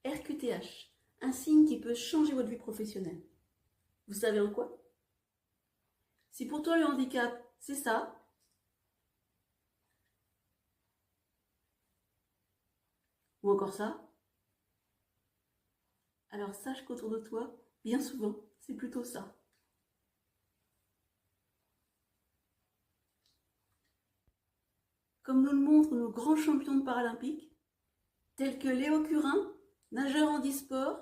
RQTH, un signe qui peut changer votre vie professionnelle. Vous savez en quoi? Si pour toi le handicap, c'est ça, ou encore ça, alors sache qu'autour de toi, bien souvent, c'est plutôt ça. Comme nous le montrent nos grands champions de paralympique, tels que Léo Curin, nageur handisport,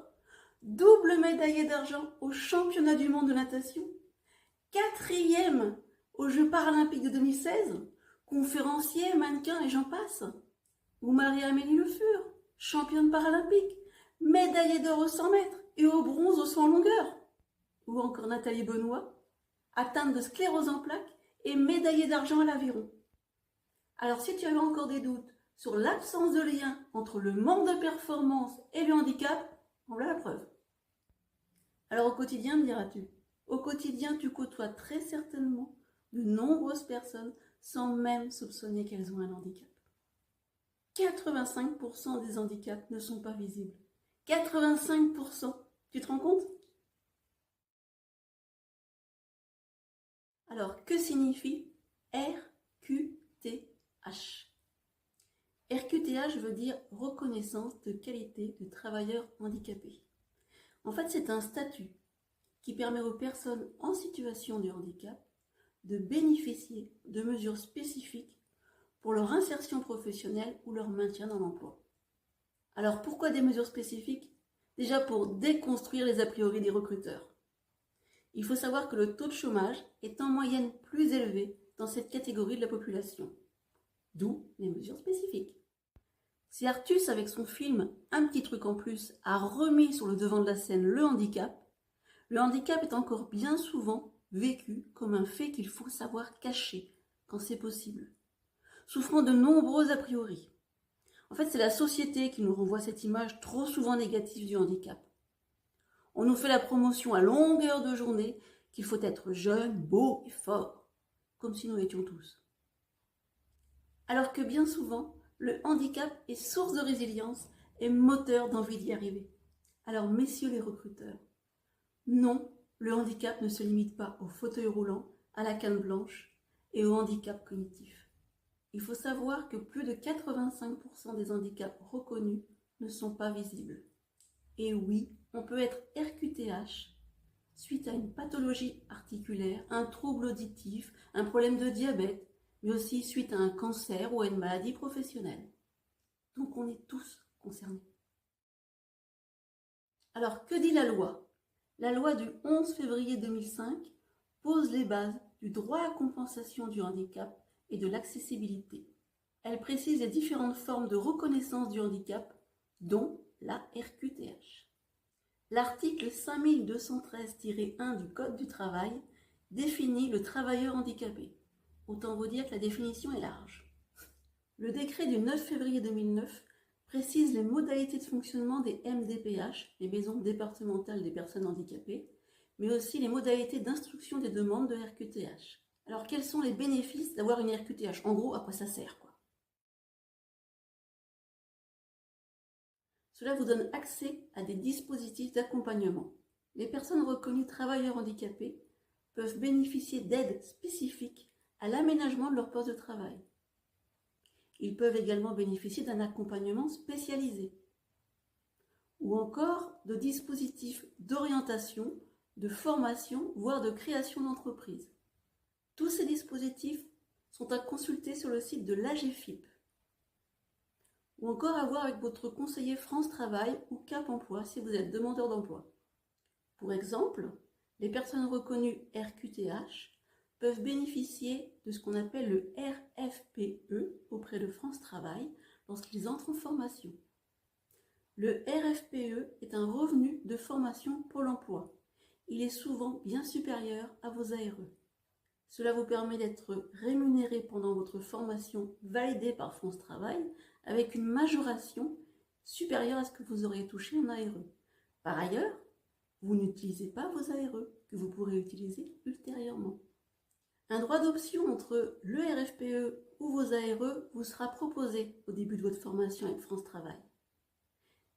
double médaillé d'argent aux championnats du monde de natation, 4e aux Jeux paralympiques de 2016, conférencier, mannequin et j'en passe. Ou Marie-Amélie Le Fur, championne paralympique, médaillée d'or au 100 mètres et au bronze au saut en longueur. Ou encore Nathalie Benoît, atteinte de sclérose en plaques et médaillée d'argent à l'aviron. Alors si tu as encore des doutes sur l'absence de lien entre le manque de performance et le handicap, voilà la preuve. Alors au quotidien, me diras-tu, au quotidien, tu côtoies très certainement de nombreuses personnes sans même soupçonner qu'elles ont un handicap. 85% des handicaps ne sont pas visibles. 85%. Tu te rends compte? Alors, que signifie RQTH? RQTH veut dire reconnaissance de qualité de travailleur handicapé. En fait, c'est un statut qui permet aux personnes en situation de handicap de bénéficier de mesures spécifiques pour leur insertion professionnelle ou leur maintien dans l'emploi. Alors pourquoi des mesures spécifiques? Déjà pour déconstruire les a priori des recruteurs. Il faut savoir que le taux de chômage est en moyenne plus élevé dans cette catégorie de la population. D'où les mesures spécifiques. Si Artus, avec son film Un petit truc en plus, a remis sur le devant de la scène le handicap est encore bien souvent vécu comme un fait qu'il faut savoir cacher quand c'est possible, souffrant de nombreux a priori. En fait, c'est la société qui nous renvoie cette image trop souvent négative du handicap. On nous fait la promotion à longueur de journée qu'il faut être jeune, beau et fort, comme si nous étions tous. Alors que bien souvent, le handicap est source de résilience et moteur d'envie d'y arriver. Alors, messieurs les recruteurs, non, le handicap ne se limite pas au fauteuil roulant, à la canne blanche et au handicap cognitif. Il faut savoir que plus de 85% des handicaps reconnus ne sont pas visibles. Et oui, on peut être RQTH suite à une pathologie articulaire, un trouble auditif, un problème de diabète, mais aussi suite à un cancer ou à une maladie professionnelle. Donc on est tous concernés. Alors que dit la loi? La loi du 11 février 2005 pose les bases du droit à compensation du handicap et de l'accessibilité. Elle précise les différentes formes de reconnaissance du handicap, dont la RQTH. L'article 5213-1 du Code du travail définit le travailleur handicapé. Autant vous dire que la définition est large. Le décret du 9 février 2009 précise les modalités de fonctionnement des MDPH, les maisons départementales des personnes handicapées, mais aussi les modalités d'instruction des demandes de RQTH. Alors quels sont les bénéfices d'avoir une RQTH? En gros, à quoi ça sert, quoi? Cela vous donne accès à des dispositifs d'accompagnement. Les personnes reconnues travailleurs handicapés peuvent bénéficier d'aides spécifiques à l'aménagement de leur poste de travail. Ils peuvent également bénéficier d'un accompagnement spécialisé ou encore de dispositifs d'orientation, de formation, voire de création d'entreprise. Tous ces dispositifs sont à consulter sur le site de l'AGEFIP ou encore à voir avec votre conseiller France Travail ou Cap Emploi si vous êtes demandeur d'emploi. Pour exemple, les personnes reconnues RQTH peuvent bénéficier de ce qu'on appelle le RFPE auprès de France Travail lorsqu'ils entrent en formation. Le RFPE est un revenu de formation Pôle emploi. Il est souvent bien supérieur à vos ARE. Cela vous permet d'être rémunéré pendant votre formation validée par France Travail avec une majoration supérieure à ce que vous auriez touché en ARE. Par ailleurs, vous n'utilisez pas vos ARE que vous pourrez utiliser ultérieurement. Un droit d'option entre le RFPE ou vos ARE vous sera proposé au début de votre formation avec France Travail.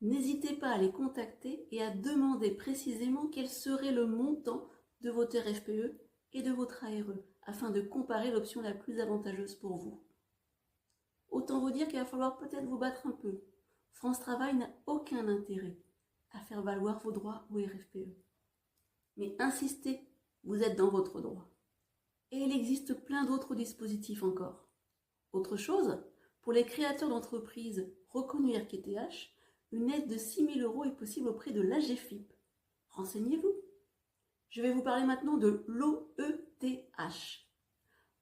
n'hésitez pas à les contacter et à demander précisément quel serait le montant de votre RFPE et de votre ARE, afin de comparer l'option la plus avantageuse pour vous. Autant vous dire qu'il va falloir peut-être vous battre un peu. France Travail n'a aucun intérêt à faire valoir vos droits au RFPE. Mais insistez, vous êtes dans votre droit. Et il existe plein d'autres dispositifs encore. Autre chose, pour les créateurs d'entreprises reconnus RQTH, une aide de 6 000 € est possible auprès de l'AGFIP. Renseignez-vous. Je vais vous parler maintenant de l'OETH,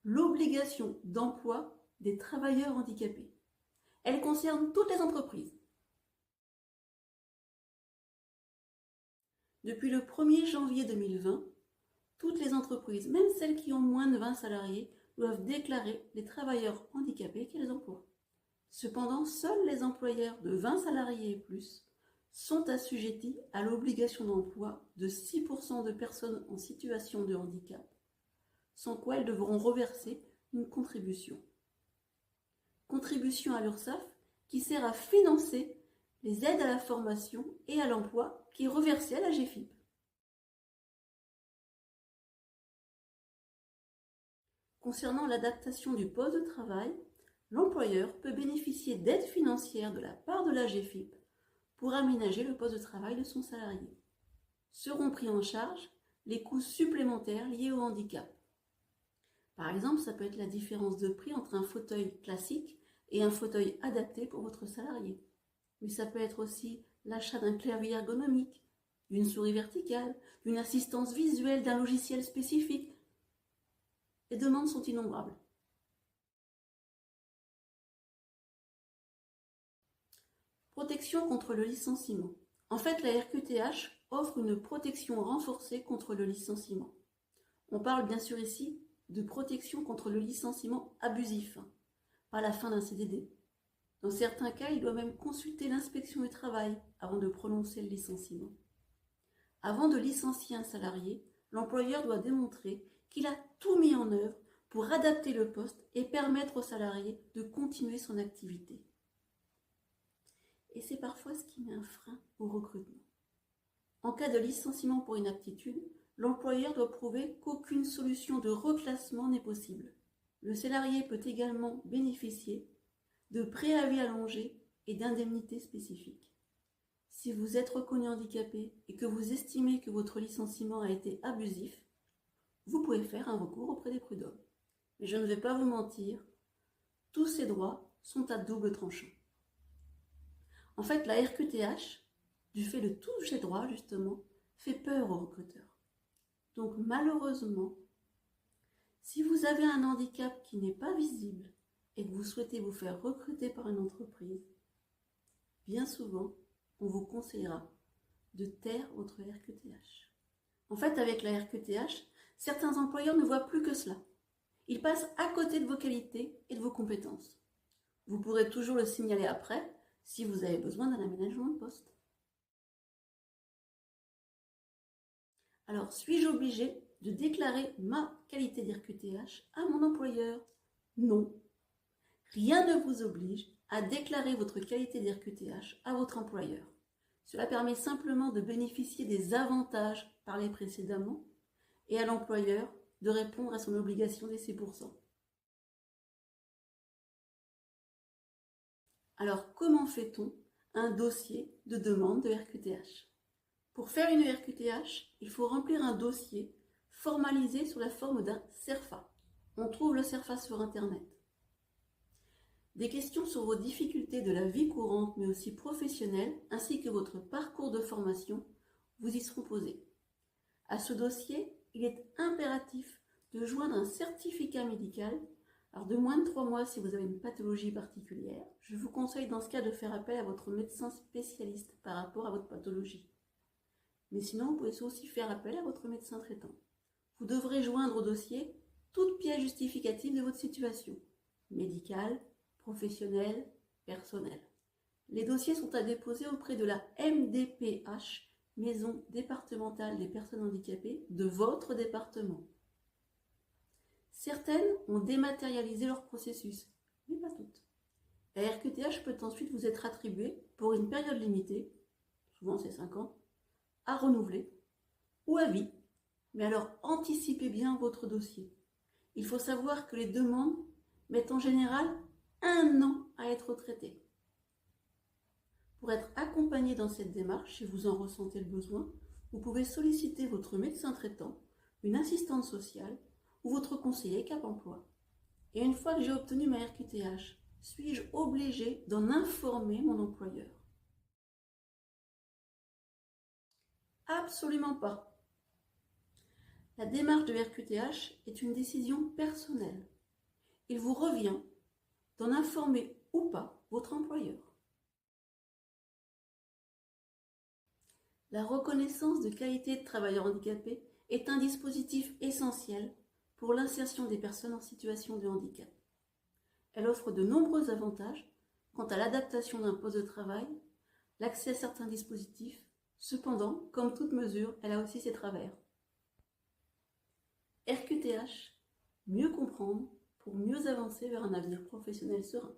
l'obligation d'emploi des travailleurs handicapés. Elle concerne toutes les entreprises. Depuis le 1er janvier 2020, toutes les entreprises, même celles qui ont moins de 20 salariés, doivent déclarer les travailleurs handicapés qu'elles emploient. Cependant, seuls les employeurs de 20 salariés et plus sont assujettis à l'obligation d'emploi de 6% de personnes en situation de handicap, sans quoi elles devront reverser une contribution. Contribution à l'URSSAF qui sert à financer les aides à la formation et à l'emploi qui est reversée à la GFIP. Concernant l'adaptation du poste de travail, l'employeur peut bénéficier d'aides financières de la part de la GFIP pour aménager le poste de travail de son salarié. Seront pris en charge les coûts supplémentaires liés au handicap. Par exemple, ça peut être la différence de prix entre un fauteuil classique et un fauteuil adapté pour votre salarié. Mais ça peut être aussi l'achat d'un clavier ergonomique, d'une souris verticale, d'une assistance visuelle, d'un logiciel spécifique. Les demandes sont innombrables. Protection contre le licenciement. En fait, la RQTH offre une protection renforcée contre le licenciement. On parle bien sûr ici de protection contre le licenciement abusif, pas la fin d'un CDD. Dans certains cas, il doit même consulter l'inspection du travail avant de prononcer le licenciement. Avant de licencier un salarié, l'employeur doit démontrer qu'il a tout mis en œuvre pour adapter le poste et permettre au salarié de continuer son activité. Et c'est parfois ce qui met un frein au recrutement. En cas de licenciement pour inaptitude, l'employeur doit prouver qu'aucune solution de reclassement n'est possible. Le salarié peut également bénéficier de préavis allongés et d'indemnités spécifiques. Si vous êtes reconnu handicapé et que vous estimez que votre licenciement a été abusif, vous pouvez faire un recours auprès des prud'hommes. Mais je ne vais pas vous mentir, tous ces droits sont à double tranchant. En fait, la RQTH, du fait de tous ces droits justement, fait peur aux recruteurs. Donc malheureusement, si vous avez un handicap qui n'est pas visible et que vous souhaitez vous faire recruter par une entreprise, bien souvent, on vous conseillera de taire votre RQTH. En fait, avec la RQTH, certains employeurs ne voient plus que cela. Ils passent à côté de vos qualités et de vos compétences. Vous pourrez toujours le signaler après si vous avez besoin d'un aménagement de poste. Alors, suis-je obligée de déclarer ma qualité d'RQTH à mon employeur? Non. Rien ne vous oblige à déclarer votre qualité d'RQTH à votre employeur. Cela permet simplement de bénéficier des avantages parlés précédemment et à l'employeur de répondre à son obligation des 6%. Alors, comment fait-on un dossier de demande de RQTH? Pour faire une RQTH, il faut remplir un dossier formalisé sous la forme d'un CERFA. On trouve le CERFA sur Internet. Des questions sur vos difficultés de la vie courante, mais aussi professionnelle, ainsi que votre parcours de formation, vous y seront posées. À ce dossier, il est impératif de joindre un certificat médical, alors de moins de 3 mois si vous avez une pathologie particulière. Je vous conseille dans ce cas de faire appel à votre médecin spécialiste par rapport à votre pathologie. Mais sinon, vous pouvez aussi faire appel à votre médecin traitant. Vous devrez joindre au dossier toute pièce justificative de votre situation, médicale, professionnelle, personnelle. Les dossiers sont à déposer auprès de la MDPH, Maison départementale des personnes handicapées, de votre département. Certaines ont dématérialisé leur processus, mais pas toutes. La RQTH peut ensuite vous être attribuée pour une période limitée, souvent c'est 5 ans, à renouveler ou à vie. Mais alors anticipez bien votre dossier. Il faut savoir que les demandes mettent en général 1 an à être traitées. Pour être accompagné dans cette démarche, si vous en ressentez le besoin, vous pouvez solliciter votre médecin traitant, une assistante sociale ou votre conseiller Cap Emploi. Et une fois que j'ai obtenu ma RQTH, suis-je obligé d'en informer mon employeur? Absolument pas. La démarche de RQTH est une décision personnelle. Il vous revient d'en informer ou pas votre employeur. La reconnaissance de qualité de travailleur handicapé est un dispositif essentiel pour l'insertion des personnes en situation de handicap. Elle offre de nombreux avantages quant à l'adaptation d'un poste de travail, l'accès à certains dispositifs. Cependant, comme toute mesure, elle a aussi ses travers. RQTH, mieux comprendre pour mieux avancer vers un avenir professionnel serein.